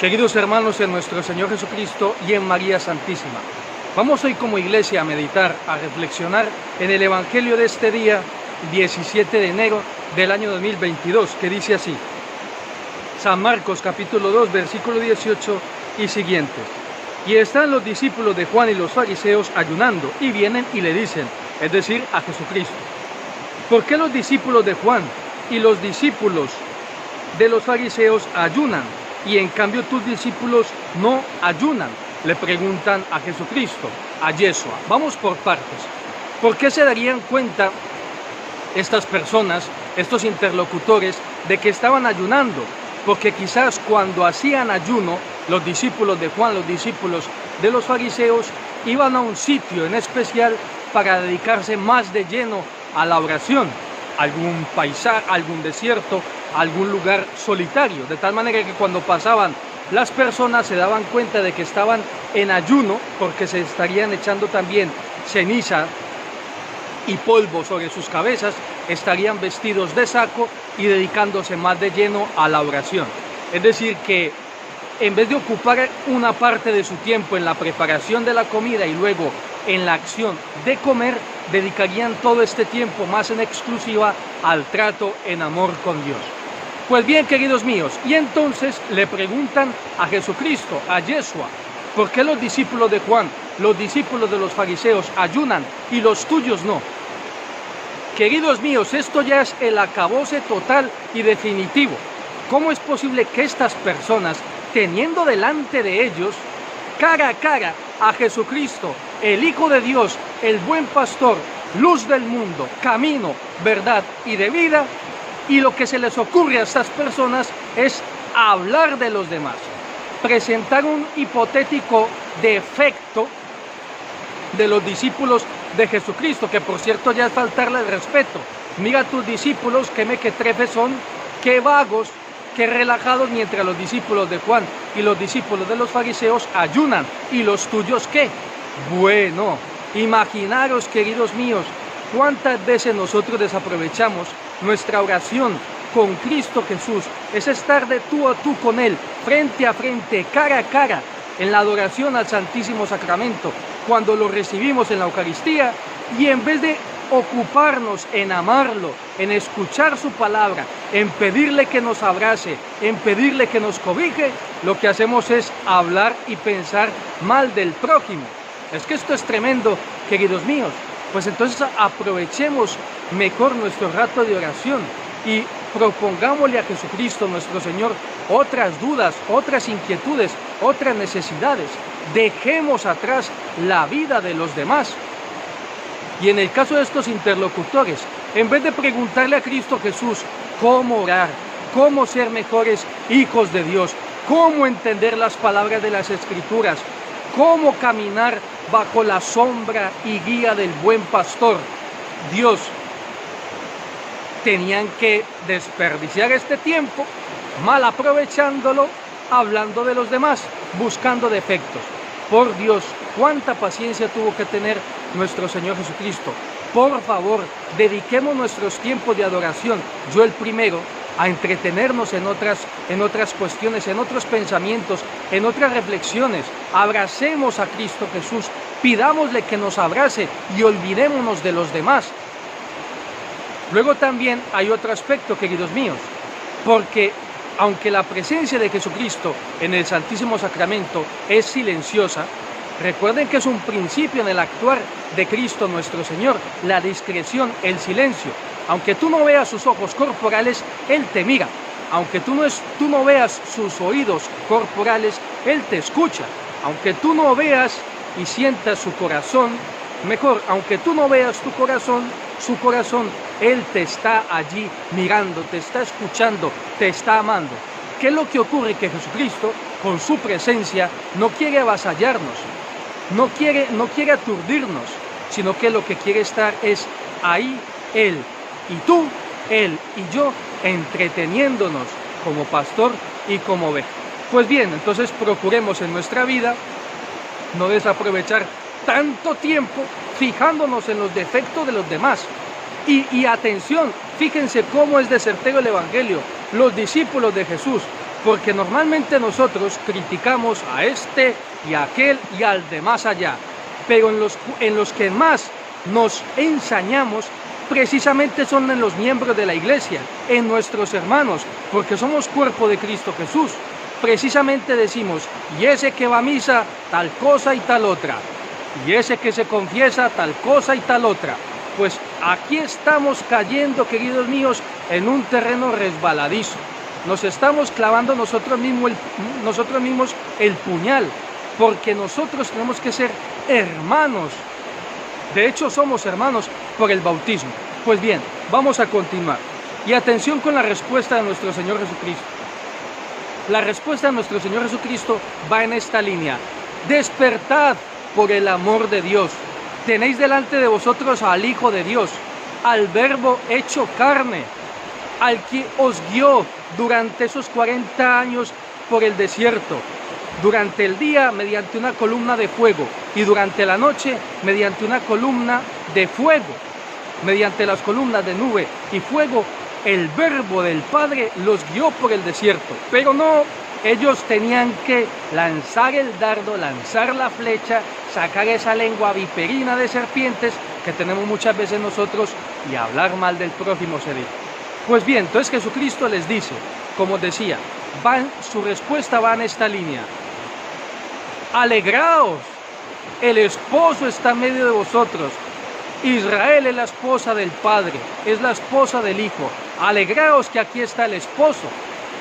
Queridos hermanos en nuestro Señor Jesucristo y en María Santísima, vamos hoy como iglesia a meditar, a reflexionar en el Evangelio de este día, 17 de enero del año 2022, que dice así: San Marcos capítulo 2, versículo 18 y siguientes. Y están los discípulos de Juan y los fariseos ayunando, y vienen y le dicen, es decir, a Jesucristo: ¿por qué los discípulos de Juan y los discípulos de los fariseos ayunan, y en cambio tus discípulos no ayunan? Le preguntan a Jesucristo, a Yeshua. Vamos por partes. ¿Por qué se darían cuenta estas personas, estos interlocutores, de que estaban ayunando? Porque quizás cuando hacían ayuno, los discípulos de Juan, los discípulos de los fariseos, iban a un sitio en especial para dedicarse más de lleno a la oración, algún paisaje, algún desierto, algún lugar solitario, de tal manera que cuando pasaban las personas se daban cuenta de que estaban en ayuno, porque se estarían echando también ceniza y polvo sobre sus cabezas, estarían vestidos de saco y dedicándose más de lleno a la oración. Es decir, que en vez de ocupar una parte de su tiempo en la preparación de la comida y luego en la acción de comer, dedicarían todo este tiempo más en exclusiva al trato en amor con Dios. Pues bien, queridos míos, y entonces le preguntan a Jesucristo, a Yeshua, ¿por qué los discípulos de Juan, los discípulos de los fariseos ayunan y los tuyos no? Queridos míos, esto ya es el acabose total y definitivo. ¿Cómo es posible que estas personas, teniendo delante de ellos, cara a cara, a Jesucristo, el Hijo de Dios, el buen pastor, luz del mundo, camino, verdad y de vida, y lo que se les ocurre a estas personas es hablar de los demás, presentar un hipotético defecto de los discípulos de Jesucristo, que por cierto ya es faltarle el respeto? Mira a tus discípulos, qué mequetrefes son, qué vagos, qué relajados, mientras los discípulos de Juan y los discípulos de los fariseos ayunan, ¿y los tuyos qué? Bueno, imaginaros, queridos míos, cuántas veces nosotros desaprovechamos nuestra oración con Cristo Jesús. Es estar de tú a tú con Él, frente a frente, cara a cara, en la adoración al Santísimo Sacramento, cuando lo recibimos en la Eucaristía, y en vez de ocuparnos en amarlo, en escuchar su palabra, en pedirle que nos abrace, en pedirle que nos cobije, lo que hacemos es hablar y pensar mal del prójimo. Es que esto es tremendo, queridos míos. Pues entonces aprovechemos mejor nuestro rato de oración y propongámosle a Jesucristo nuestro Señor otras dudas, otras inquietudes, otras necesidades. Dejemos atrás la vida de los demás. Y en el caso de estos interlocutores, en vez de preguntarle a Cristo Jesús cómo orar, cómo ser mejores hijos de Dios, cómo entender las palabras de las Escrituras, cómo caminar bajo la sombra y guía del buen pastor, Dios, tenían que desperdiciar este tiempo, mal aprovechándolo, hablando de los demás, buscando defectos. Por Dios, cuánta paciencia tuvo que tener nuestro Señor Jesucristo. Por favor, dediquemos nuestros tiempos de adoración, yo el primero, a entretenernos en otras cuestiones, en otros pensamientos, en otras reflexiones. Abracemos a Cristo Jesús, pidámosle que nos abrace y olvidémonos de los demás. Luego también hay otro aspecto, queridos míos, porque aunque la presencia de Jesucristo en el Santísimo Sacramento es silenciosa, recuerden que es un principio en el actuar de Cristo nuestro Señor, la discreción, el silencio. Aunque tú no veas sus ojos corporales, Él te mira. Aunque tú no veas sus oídos corporales, Él te escucha. Aunque tú no veas y sientas su corazón, mejor, aunque tú no veas su corazón, Él te está allí mirando, te está escuchando, te está amando. ¿Qué es lo que ocurre? Que Jesucristo, con su presencia, no quiere avasallarnos, no quiere aturdirnos, sino que lo que quiere estar es ahí Él y tú, Él y yo, entreteniéndonos como pastor y como oveja. Pues bien, entonces procuremos en nuestra vida no desaprovechar tanto tiempo fijándonos en los defectos de los demás. Y atención, fíjense cómo es de certero el Evangelio. Los discípulos de Jesús, porque normalmente nosotros criticamos a este y a aquel y al de más allá, pero en los que más nos ensañamos precisamente son en los miembros de la iglesia, en nuestros hermanos, porque somos cuerpo de Cristo Jesús. Precisamente decimos, y ese que va a misa, tal cosa y tal otra, y ese que se confiesa, tal cosa y tal otra. Pues aquí estamos cayendo, queridos míos, en un terreno resbaladizo. Nos estamos clavando nosotros mismos el puñal, porque nosotros tenemos que ser hermanos. De hecho, somos hermanos por el bautismo. Pues bien, vamos a continuar. Y atención con la respuesta de nuestro Señor Jesucristo. La respuesta de nuestro Señor Jesucristo va en esta línea. Despertad por el amor de Dios. Tenéis delante de vosotros al Hijo de Dios, al Verbo hecho carne, al que os guió durante esos 40 años por el desierto, durante el día mediante una columna de fuego y durante la noche mediante una columna de fuego, mediante las columnas de nube y fuego. El Verbo del Padre los guió por el desierto, pero no, ellos tenían que lanzar el dardo, lanzar la flecha, sacar esa lengua viperina de serpientes que tenemos muchas veces nosotros y hablar mal del prójimo, se dice. Pues bien, entonces Jesucristo les dice, como decía, su respuesta va en esta línea. Alegraos, el esposo está en medio de vosotros. Israel es la esposa del Padre, es la esposa del Hijo. Alegraos que aquí está el esposo,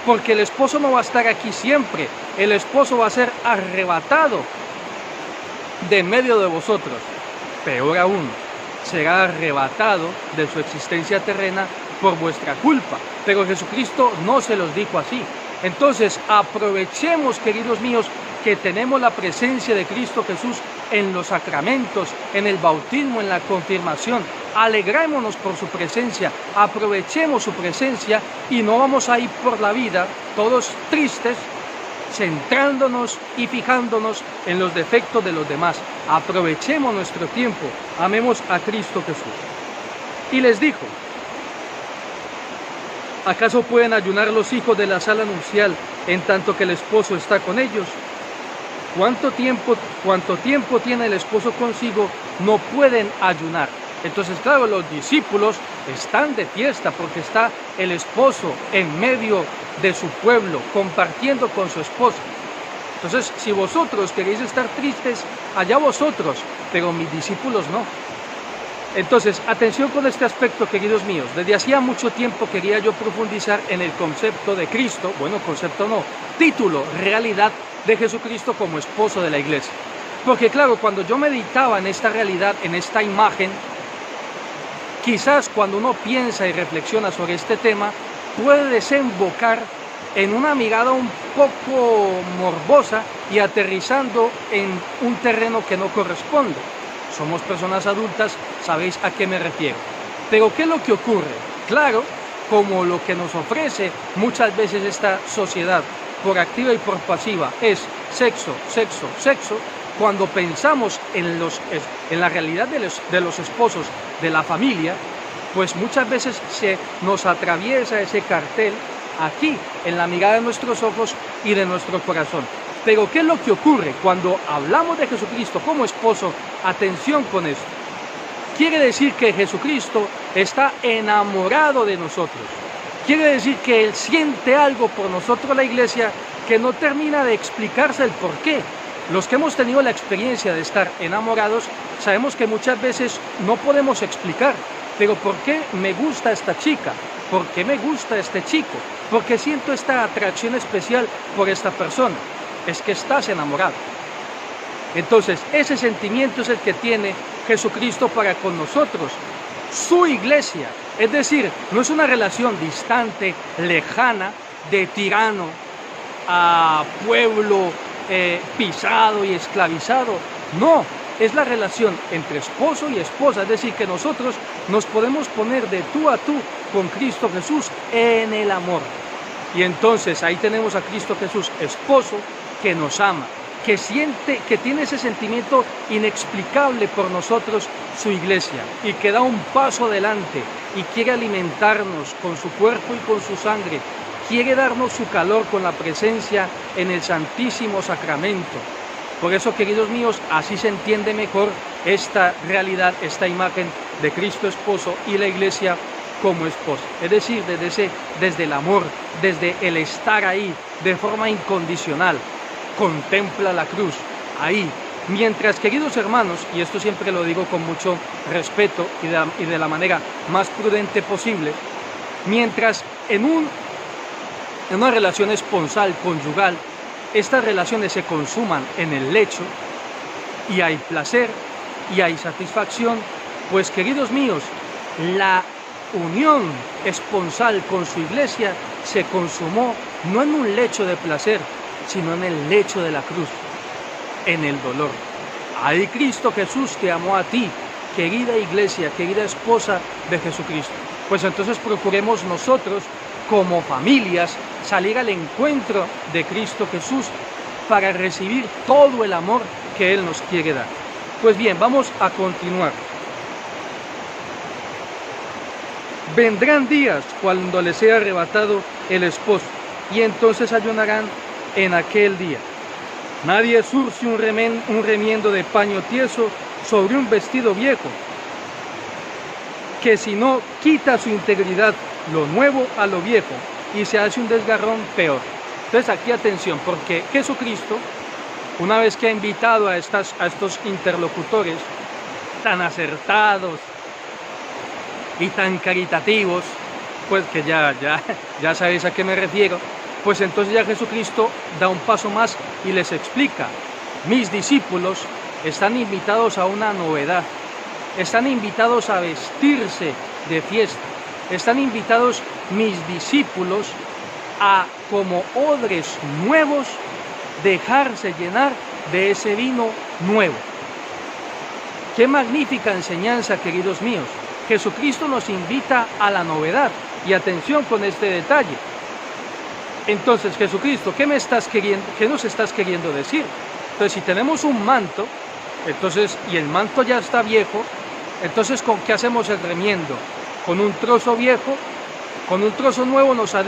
porque el esposo no va a estar aquí siempre. El esposo va a ser arrebatado de en medio de vosotros. Peor aún, será arrebatado de su existencia terrena por vuestra culpa. Pero Jesucristo no se los dijo así. Entonces, aprovechemos, queridos míos, que tenemos la presencia de Cristo Jesús en los sacramentos, en el bautismo, en la confirmación. Alegrémonos por su presencia, aprovechemos su presencia y no vamos a ir por la vida todos tristes, centrándonos y fijándonos en los defectos de los demás. Aprovechemos nuestro tiempo, amemos a Cristo Jesús. Y les dijo, ¿acaso pueden ayunar los hijos de la sala nupcial en tanto que el esposo está con ellos? ¿Cuánto tiempo tiene el esposo consigo? No pueden ayunar. Entonces, claro, los discípulos están de fiesta porque está el esposo en medio de su pueblo, compartiendo con su esposa. Entonces, si vosotros queréis estar tristes, allá vosotros, pero mis discípulos no. Entonces, atención con este aspecto, queridos míos. Desde hacía mucho tiempo quería yo profundizar en el concepto de Cristo, bueno, concepto no, título, realidad de Jesucristo como esposo de la iglesia. Porque claro, cuando yo meditaba en esta realidad, en esta imagen, quizás cuando uno piensa y reflexiona sobre este tema, puede desembocar en una mirada un poco morbosa y aterrizando en un terreno que no corresponde. Somos personas adultas, sabéis a qué me refiero. Pero ¿qué es lo que ocurre? Claro, como lo que nos ofrece muchas veces esta sociedad, por activa y por pasiva, es sexo, sexo, sexo. Cuando pensamos en la realidad de los esposos, de la familia, pues muchas veces se nos atraviesa ese cartel aquí, en la mirada de nuestros ojos y de nuestro corazón. Pero ¿qué es lo que ocurre cuando hablamos de Jesucristo como esposo? Atención con esto. Quiere decir que Jesucristo está enamorado de nosotros. Quiere decir que Él siente algo por nosotros, la iglesia, que no termina de explicarse el por qué. Los que hemos tenido la experiencia de estar enamorados, sabemos que muchas veces no podemos explicar, pero ¿por qué me gusta esta chica? ¿Por qué me gusta este chico? ¿Por qué siento esta atracción especial por esta persona? Es que estás enamorado. Entonces, ese sentimiento es el que tiene Jesucristo para con nosotros, su iglesia. Es decir, no es una relación distante, lejana, de tirano a pueblo pisado y esclavizado. No, es la relación entre esposo y esposa. Es decir, que nosotros nos podemos poner de tú a tú con Cristo Jesús en el amor. Y entonces ahí tenemos a Cristo Jesús, esposo, que nos ama, que siente, que tiene ese sentimiento inexplicable por nosotros, su iglesia, y que da un paso adelante y quiere alimentarnos con su cuerpo y con su sangre, quiere darnos su calor con la presencia en el Santísimo Sacramento. Por eso, queridos míos, así se entiende mejor esta realidad, esta imagen de Cristo esposo y la iglesia como esposa. Es decir, desde el amor, desde el estar ahí de forma incondicional. Contempla la cruz, ahí. Mientras, queridos hermanos, y esto siempre lo digo con mucho respeto y de la manera más prudente posible, mientras en una relación esponsal, conyugal, estas relaciones se consuman en el lecho y hay placer y hay satisfacción, pues, queridos míos, la unión esponsal con su iglesia se consumó no en un lecho de placer, sino en el lecho de la cruz, en el dolor. Ahí Cristo Jesús te amó a ti, querida iglesia, querida esposa de Jesucristo. Pues entonces procuremos nosotros, como familias, salir al encuentro de Cristo Jesús para recibir todo el amor que Él nos quiere dar. Pues bien, vamos a continuar. Vendrán días cuando les sea arrebatado el esposo, y entonces ayunarán en aquel día. Nadie zurce un remiendo de paño tieso sobre un vestido viejo, que si no quita su integridad lo nuevo a lo viejo, y se hace un desgarrón peor. Entonces aquí atención, porque Jesucristo, una vez que ha invitado a estos interlocutores tan acertados y tan caritativos, pues que ya sabéis a qué me refiero, pues entonces ya Jesucristo da un paso más y les explica: mis discípulos están invitados a una novedad, están invitados a vestirse de fiesta, están invitados mis discípulos a, como odres nuevos, dejarse llenar de ese vino nuevo. ¡Qué magnífica enseñanza, queridos míos! Jesucristo nos invita a la novedad, y atención con este detalle. Entonces, Jesucristo, ¿qué nos estás queriendo decir? Entonces, si tenemos un manto, y el manto ya está viejo, entonces, ¿con qué hacemos el remiendo? ¿Con un trozo viejo? ¿Con un trozo nuevo? Nos has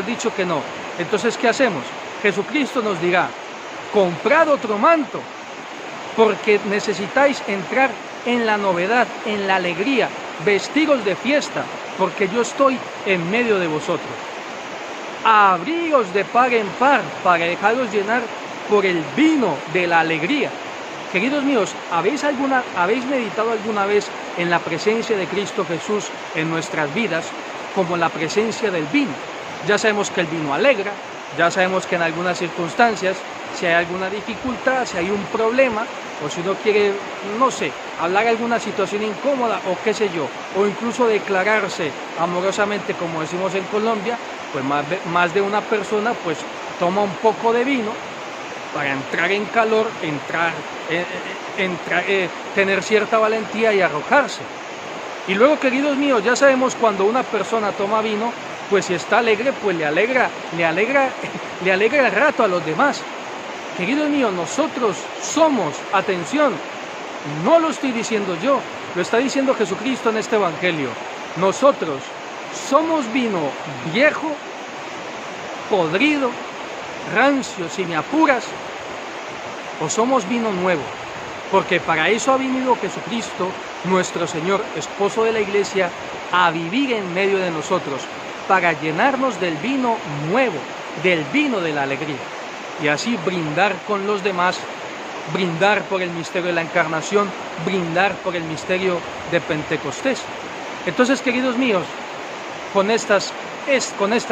dicho que no. Entonces, ¿qué hacemos? Jesucristo nos dirá: comprad otro manto, porque necesitáis entrar en la novedad, en la alegría, vestiros de fiesta, porque yo estoy en medio de vosotros. Abriros de par en par para dejaros llenar por el vino de la alegría. Queridos míos, ¿habéis meditado alguna vez en la presencia de Cristo Jesús en nuestras vidas como la presencia del vino? Ya sabemos que el vino alegra, ya sabemos que en algunas circunstancias, si hay alguna dificultad, si hay un problema, o si uno quiere, no sé, hablar de alguna situación incómoda, o qué sé yo, o incluso declararse amorosamente, como decimos en Colombia, pues más de una persona pues toma un poco de vino para entrar en calor, tener cierta valentía y arrojarse. Y luego, queridos míos, ya sabemos cuando una persona toma vino, pues si está alegre, pues le alegra el rato a los demás. Queridos míos, nosotros somos, atención, no lo estoy diciendo yo, lo está diciendo Jesucristo en este Evangelio. Nosotros somos vino viejo, podrido, rancio, si me apuras, o somos vino nuevo, porque para eso ha venido Jesucristo, nuestro Señor, esposo de la iglesia, a vivir en medio de nosotros, para llenarnos del vino nuevo, del vino de la alegría, y así brindar con los demás, brindar por el misterio de la encarnación, brindar por el misterio de Pentecostés. Entonces, queridos míos, con estas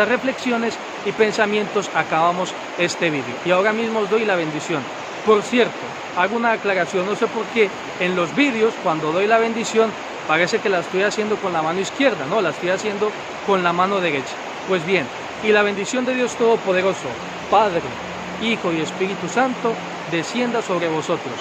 reflexiones y pensamientos acabamos este vídeo. Y ahora mismo os doy la bendición. Por cierto, hago una aclaración, no sé por qué en los vídeos, cuando doy la bendición, parece que la estoy haciendo con la mano izquierda, no, la estoy haciendo con la mano derecha. Pues bien, y la bendición de Dios Todopoderoso, Padre, Hijo y Espíritu Santo, descienda sobre vosotros.